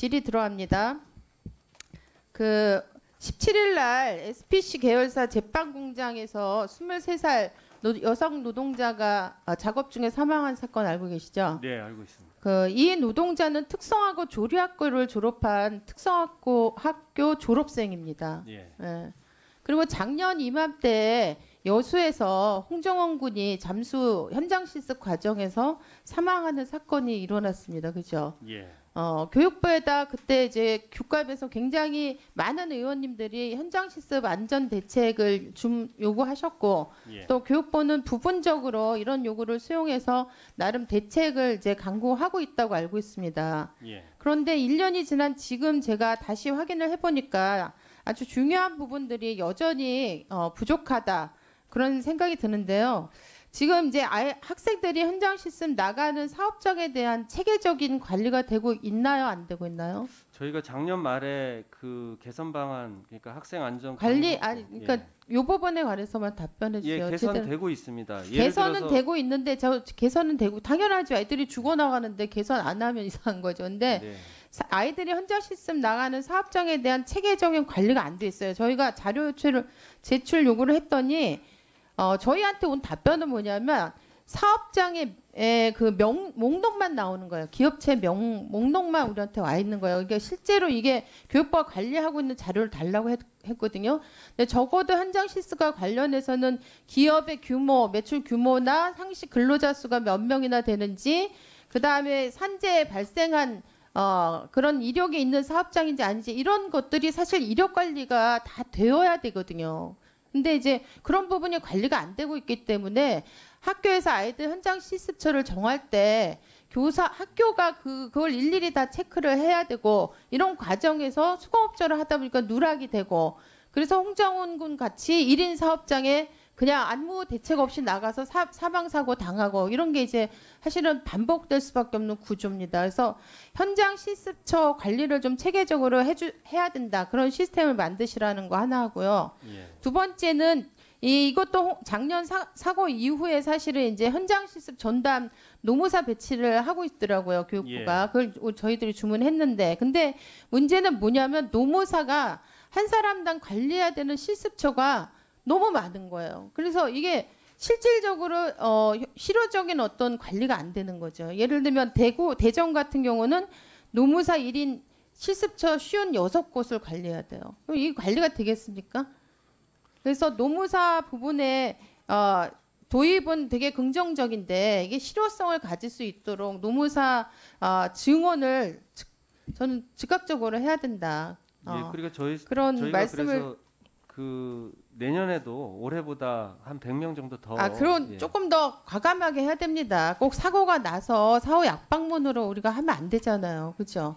질의 들어갑니다. 그 17일 날 SPC 계열사 제빵 공장에서 23살 여성 노동자가 작업 중에 사망한 사건 알고 계시죠? 네, 알고 있습니다. 이 노동자는 특성화고 조리학교를 졸업한 특성화고 학교 졸업생입니다. 예. 예. 그리고 작년 이맘때 여수에서 홍정원 군이 잠수 현장 실습 과정에서 사망하는 사건이 일어났습니다. 그죠? 예. 교육부에다 그때 이제 교과에서 굉장히 많은 의원님들이 현장 실습 안전 대책을 요구하셨고 예. 또 교육부는 부분적으로 이런 요구를 수용해서 나름 대책을 이제 강구하고 있다고 알고 있습니다. 예. 그런데 1년이 지난 지금 제가 다시 확인을 해보니까 아주 중요한 부분들이 여전히 부족하다 그런 생각이 드는데요. 지금 이제 학생들이 현장 실습 나가는 사업장에 대한 체계적인 관리가 되고 있나요? 안 되고 있나요? 저희가 작년 말에 그 개선 방안, 그러니까 학생 안전 관리 그러니까 요 부분에 관해서만 답변해 주세요. 예, 개선되고 있습니다. 개선은 되고 있는데 개선은 되고 당연하죠. 애들이 죽어 나가는데 개선 안 하면 이상한 거죠. 근데 네. 아이들이 현장 실습 나가는 사업장에 대한 체계적인 관리가 안 돼 있어요. 저희가 자료 제출 요구를 했더니 저희한테 온 답변은 뭐냐면 사업장에 그 목록만 나오는 거예요. 기업체 목록만 우리한테 와 있는 거예요. 그러니까 실제로 이게 교육부가 관리하고 있는 자료를 달라고 했거든요. 근데 적어도 현장 실습과 관련해서는 기업의 규모, 매출 규모나 상시 근로자 수가 몇 명이나 되는지, 그 다음에 산재에 발생한 그런 이력이 있는 사업장인지 아닌지 이런 것들이 사실 이력 관리가 다 되어야 되거든요. 근데 이제 그런 부분이 관리가 안 되고 있기 때문에 학교에서 아이들 현장 실습처를 정할 때 학교가 그걸 일일이 다 체크를 해야 되고 이런 과정에서 수공업자를 하다 보니까 누락이 되고, 그래서 홍정훈 군 같이 1인 사업장에 그냥 아무 대책 없이 나가서 사망사고 당하고 이런 게 이제 사실은 반복될 수밖에 없는 구조입니다. 그래서 현장 실습처 관리를 좀 체계적으로 해야 된다. 그런 시스템을 만드시라는 거 하나 하고요. 예. 두 번째는 이것도 작년 사고 이후에 사실은 이제 현장 실습 전담 노무사 배치를 하고 있더라고요. 교육부가. 예. 그걸 저희들이 주문했는데, 근데 문제는 뭐냐면 노무사가 한 사람당 관리해야 되는 실습처가 너무 많은 거예요. 그래서 이게 실질적으로 실효적인 어떤 관리가 안 되는 거죠. 예를 들면 대전 같은 경우는 노무사 1인 실습처 56곳을 관리해야 돼요. 그럼 이 관리가 되겠습니까? 그래서 노무사 부분에 도입은 되게 긍정적인데 이게 실효성을 가질 수 있도록 노무사 증원을 저는 즉각적으로 해야 된다. 예, 그러니까 그런 저희가 말씀을 그래서 그 내년에도 올해보다 한 100명 정도 더 그런 예. 조금 더 과감하게 해야 됩니다. 꼭 사고가 나서 사후 약방문으로 우리가 하면 안 되잖아요. 그렇죠?